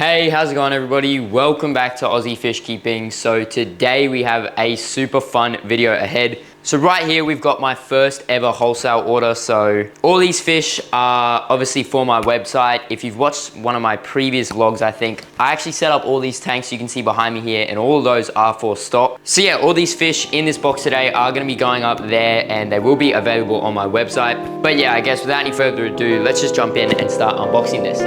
Hey, how's it going everybody? Welcome back to Aussie Fish Keeping. So today we have a super fun video ahead. So right here we've got my first ever wholesale order. So all these fish are obviously for my website. If you've watched one of my previous vlogs, I think I actually set up all these tanks you can see behind me here, and all of those are for stock. So yeah, all these fish in this box today are gonna be going up there and they will be available on my website. But yeah, I guess without any further ado, let's just jump in and start unboxing this.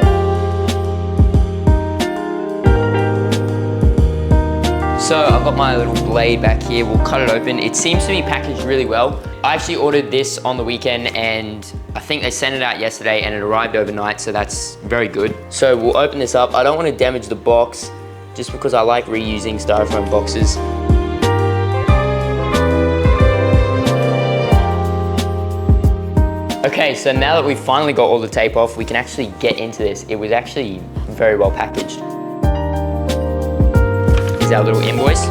So I've got my little blade back here, we'll cut it open. It seems to be packaged really well. I actually ordered this on the weekend and I think they sent it out yesterday and it arrived overnight, so that's very good. So we'll open this up. I don't want to damage the box just because I like reusing styrofoam boxes. Okay, so now that we've finally got all the tape off, we can actually get into this. It was actually very well packaged. Here's our little invoice.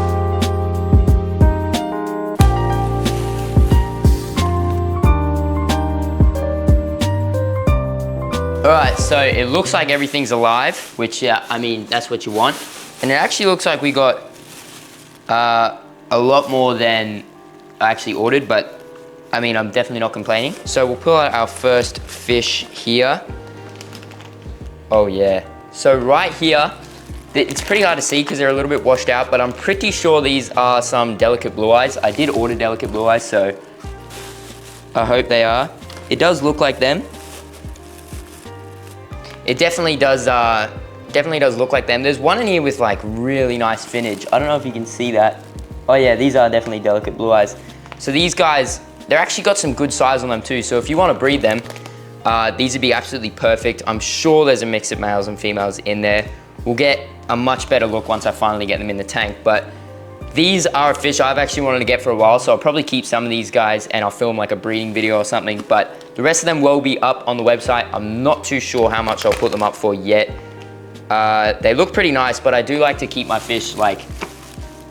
All right, so it looks like everything's alive, which, yeah, I mean, that's what you want. And it actually looks like we got a lot more than I actually ordered, but I mean, I'm definitely not complaining. So we'll pull out our first fish here. Oh yeah. So right here, it's pretty hard to see because they're a little bit washed out, but I'm pretty sure these are some delicate blue eyes. I did order delicate blue eyes, so I hope they are. It does look like them. It definitely does look like them. There's one in here with like really nice finnage. I don't know if you can see that. Oh yeah, these are definitely delicate blue eyes. So these guys, they're actually got some good size on them too. So if you want to breed them, these would be absolutely perfect. I'm sure there's a mix of males and females in there. We'll get a much better look once I finally get them in the tank, but these are a fish I've actually wanted to get for a while, so I'll probably keep some of these guys and I'll film like a breeding video or something, but the rest of them will be up on the website. I'm not too sure how much I'll put them up for yet. They look pretty nice, but I do like to keep my fish like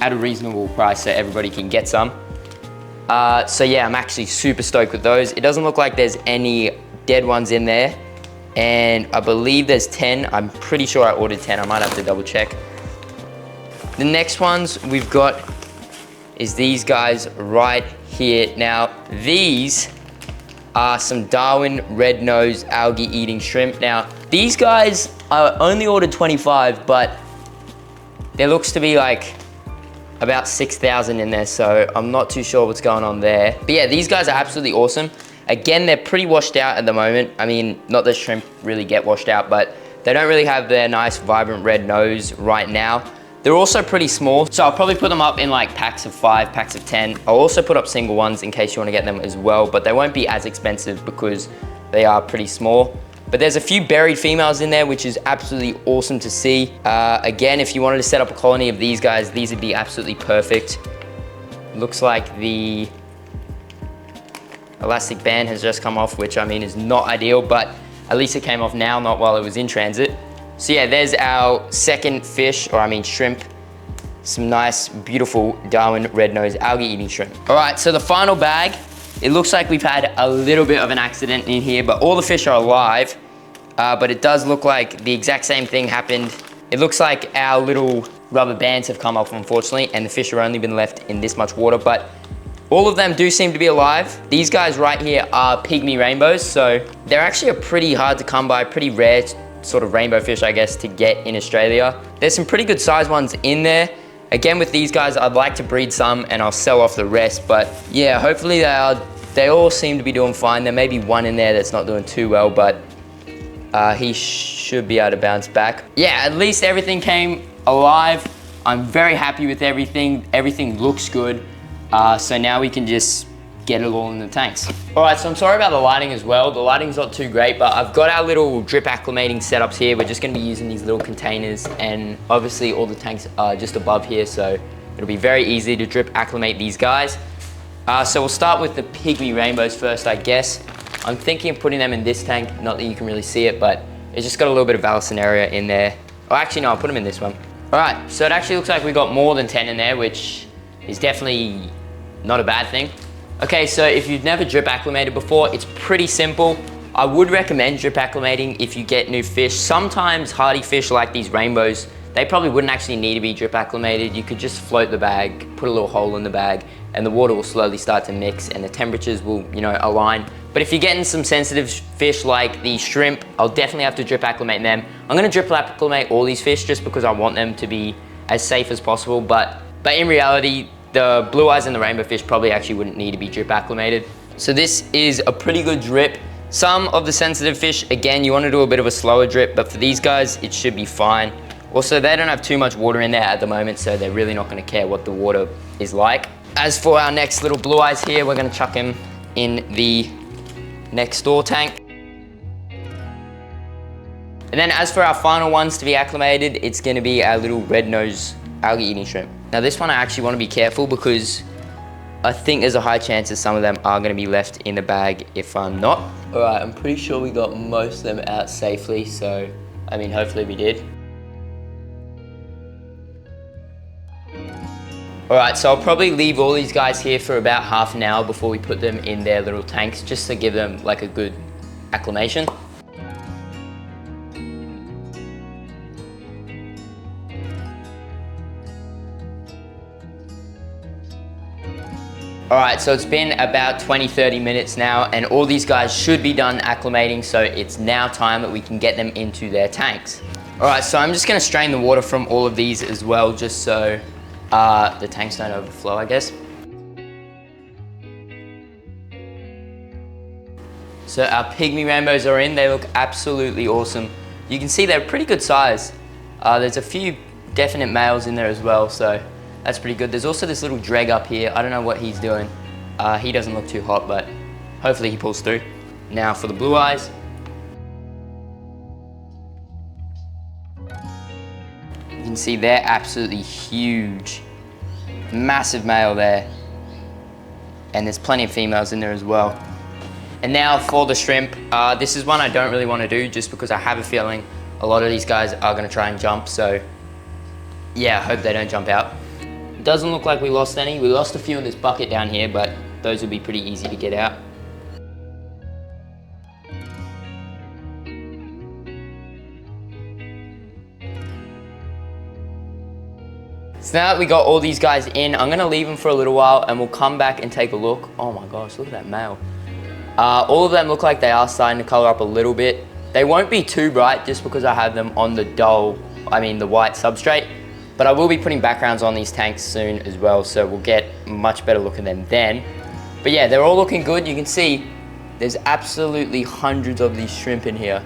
at a reasonable price so everybody can get some. So yeah, I'm actually super stoked with those. It doesn't look like there's any dead ones in there. And I believe there's 10. I'm pretty sure I ordered 10. I might have to double check. The next ones we've got is these guys right here. Now, these are some Darwin red-nosed algae-eating shrimp. Now, these guys, I only ordered 25, but there looks to be like about 6,000 in there, so I'm not too sure what's going on there. But yeah, these guys are absolutely awesome. Again, they're pretty washed out at the moment. I mean, not that shrimp really get washed out, but they don't really have their nice vibrant red nose right now. They're also pretty small, so I'll probably put them up in like packs of 5, packs of 10. I'll also put up single ones in case you want to get them as well, but they won't be as expensive because they are pretty small. But there's a few buried females in there, which is absolutely awesome to see. Again, if you wanted to set up a colony of these guys, these would be absolutely perfect. Looks like the elastic band has just come off, which I mean is not ideal, but at least it came off now, not while it was in transit. So yeah, there's our second fish, or I mean shrimp. Some nice, beautiful Darwin red-nosed algae-eating shrimp. All right, so the final bag, it looks like we've had a little bit of an accident in here, but all the fish are alive. But it does look like the exact same thing happened. It looks like our little rubber bands have come off, unfortunately, and the fish have only been left in this much water, but all of them do seem to be alive. These guys right here are pygmy rainbows, so they're actually a pretty hard to come by, pretty rare sort of rainbow fish, I guess, to get in Australia. There's some pretty good size ones in there. Again, with these guys, I'd like to breed some and I'll sell off the rest, but yeah, hopefully they all seem to be doing fine. There may be one in there that's not doing too well, but he should be able to bounce back. Yeah, at least everything came alive. I'm very happy with everything. Everything looks good. So now we can just get it all in the tanks. All right, so I'm sorry about the lighting as well. The lighting's not too great, but I've got our little drip acclimating setups here. We're just gonna be using these little containers, and obviously all the tanks are just above here, so it'll be very easy to drip acclimate these guys. So we'll start with the pygmy rainbows first, I guess. I'm thinking of putting them in this tank, not that you can really see it, but it's just got a little bit of Vallisneria in there. Oh, actually no, I'll put them in this one. All right, so it actually looks like we got more than 10 in there, which is definitely not a bad thing. Okay, so if you've never drip acclimated before, it's pretty simple. I would recommend drip acclimating if you get new fish. Sometimes hardy fish like these rainbows, they probably wouldn't actually need to be drip acclimated. You could just float the bag, put a little hole in the bag, and the water will slowly start to mix and the temperatures will, align. But if you're getting some sensitive fish like the shrimp, I'll definitely have to drip acclimate them. I'm gonna drip acclimate all these fish just because I want them to be as safe as possible. But in reality, the blue eyes and the rainbow fish probably actually wouldn't need to be drip acclimated. So this is a pretty good drip. Some of the sensitive fish, again, you wanna do a bit of a slower drip, but for these guys, it should be fine. Also, they don't have too much water in there at the moment, so they're really not gonna care what the water is like. As for our next little blue eyes here, we're gonna chuck him in the next door tank. And then as for our final ones to be acclimated, it's gonna be our little red nose algae eating shrimp. Now this one I actually wanna be careful because I think there's a high chance that some of them are gonna be left in the bag if I'm not. All right, I'm pretty sure we got most of them out safely, so, hopefully we did. All right, so I'll probably leave all these guys here for about half an hour before we put them in their little tanks, just to give them like a good acclimation. All right, so it's been about 20-30 minutes now, and all these guys should be done acclimating, so it's now time that we can get them into their tanks. All right, so I'm just gonna strain the water from all of these as well, just so the tanks don't overflow, I guess. So our pygmy rainbows are in. They look absolutely awesome. You can see they're pretty good size. There's a few definite males in there as well, so that's pretty good. There's also this little dreg up here. I don't know what he's doing. He doesn't look too hot, but hopefully he pulls through. Now for the blue eyes. You can see they're absolutely huge. Massive male there. And there's plenty of females in there as well. And now for the shrimp. This is one I don't really want to do just because I have a feeling a lot of these guys are going to try and jump. So yeah, I hope they don't jump out. Doesn't look like we lost any. We lost a few in this bucket down here, but those will be pretty easy to get out. So now that we got all these guys in, I'm gonna leave them for a little while and we'll come back and take a look. Oh my gosh, look at that male. All of them look like they are starting to color up a little bit. They won't be too bright just because I have them on the the white substrate. But I will be putting backgrounds on these tanks soon as well, so we'll get a much better look at them then. But yeah, they're all looking good. You can see there's absolutely hundreds of these shrimp in here.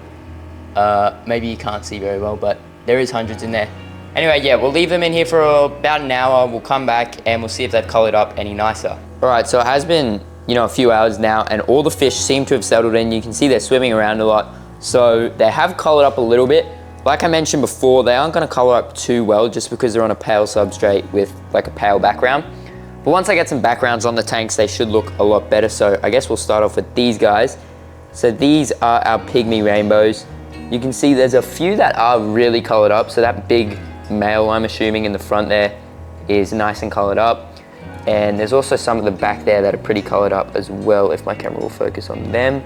Maybe you can't see very well, but there is hundreds in there. Anyway, yeah, we'll leave them in here for about an hour. We'll come back and we'll see if they've colored up any nicer. All right, so it has been, a few hours now, and all the fish seem to have settled in. You can see they're swimming around a lot. So they have colored up a little bit. Like I mentioned before, they aren't gonna color up too well just because they're on a pale substrate with like a pale background. But once I get some backgrounds on the tanks, they should look a lot better. So I guess we'll start off with these guys. So these are our pygmy rainbows. You can see there's a few that are really colored up. So that big male, I'm assuming, in the front there is nice and colored up. And there's also some at the back there that are pretty colored up as well, if my camera will focus on them.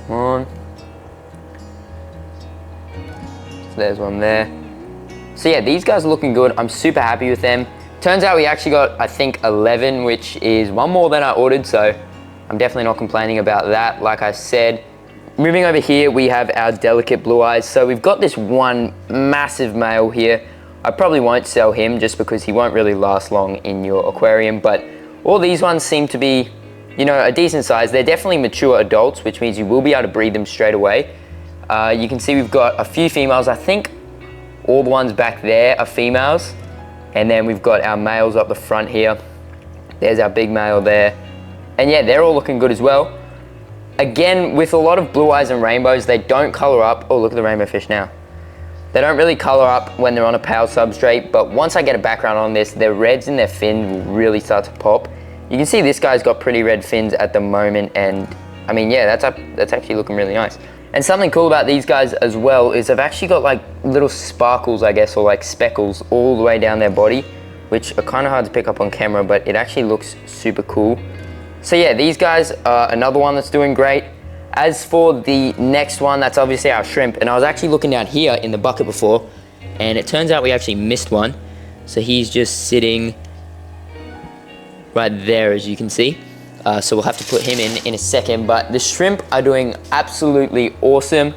Come on. So there's one there. So yeah, these guys are looking good. I'm super happy with them. Turns out we actually got, I think, 11, which is one more than I ordered, so I'm definitely not complaining about that. Like I said, moving over here, we have our delicate blue eyes. So we've got this one massive male here. I probably won't sell him just because he won't really last long in your aquarium, but all these ones seem to be, a decent size. They're definitely mature adults, which means you will be able to breed them straight away. You can see we've got a few females. I think all the ones back there are females. And then we've got our males up the front here. There's our big male there. And yeah, they're all looking good as well. Again, with a lot of blue eyes and rainbows, they don't color up. Oh, look at the rainbow fish now. They don't really color up when they're on a pale substrate, but once I get a background on this, their reds in their fin will really start to pop. You can see this guy's got pretty red fins at the moment, and I mean, yeah, that's actually looking really nice. And something cool about these guys as well is they've actually got like little sparkles, I guess, or like speckles all the way down their body, which are kind of hard to pick up on camera, but it actually looks super cool. So yeah, these guys are another one that's doing great. As for the next one, that's obviously our shrimp. And I was actually looking down here in the bucket before, and it turns out we actually missed one. So he's just sitting right there, as you can see. So we'll have to put him in a second. But the shrimp are doing absolutely awesome.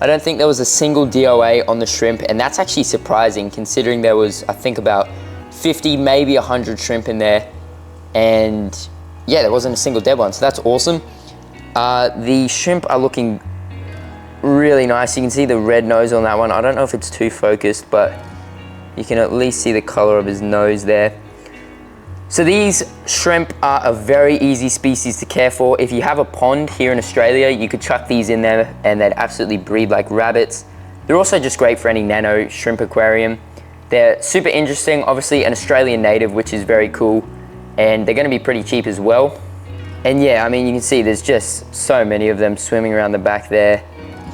I don't think there was a single DOA on the shrimp, and that's actually surprising considering there was, I think, about 50, maybe 100 shrimp in there. And yeah, there wasn't a single dead one, so that's awesome. The shrimp are looking really nice. You can see the red nose on that one. I don't know if it's too focused, but you can at least see the color of his nose there. So these shrimp are a very easy species to care for. If you have a pond here in Australia, you could chuck these in there and they'd absolutely breed like rabbits. They're also just great for any nano shrimp aquarium. They're super interesting, obviously an Australian native, which is very cool, and they're gonna be pretty cheap as well. And yeah, I mean, you can see there's just so many of them swimming around the back there.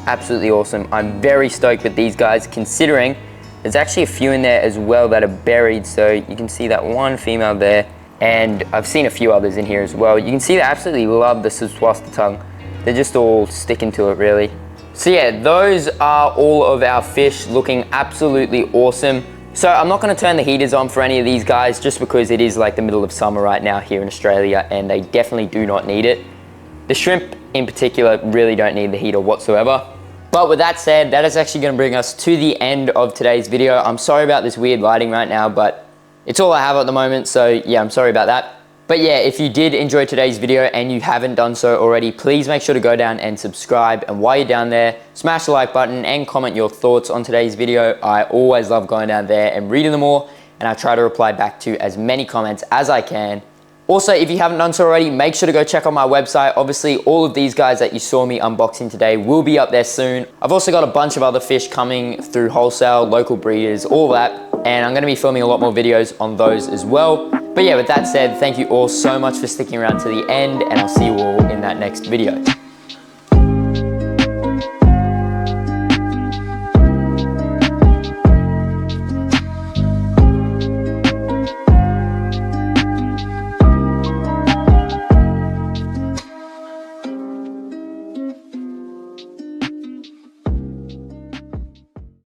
Absolutely awesome. I'm very stoked with these guys, considering there's actually a few in there as well that are buried. So you can see that one female there, and I've seen a few others in here as well. You can see they absolutely love the subswasta tongue. They're just all sticking to it, really. So yeah, those are all of our fish looking absolutely awesome. So I'm not gonna turn the heaters on for any of these guys just because it is like the middle of summer right now here in Australia, and they definitely do not need it. The shrimp in particular really don't need the heater whatsoever. But with that said, that is actually gonna bring us to the end of today's video. I'm sorry about this weird lighting right now, but it's all I have at the moment, so yeah, I'm sorry about that. But yeah, if you did enjoy today's video and you haven't done so already, please make sure to go down and subscribe. And while you're down there, smash the like button and comment your thoughts on today's video. I always love going down there and reading them all, and I try to reply back to as many comments as I can. Also, if you haven't done so already, make sure to go check out my website. Obviously, all of these guys that you saw me unboxing today will be up there soon. I've also got a bunch of other fish coming through wholesale, local breeders, all that. And I'm gonna be filming a lot more videos on those as well. But yeah, with that said, thank you all so much for sticking around to the end, and I'll see you all in that next video.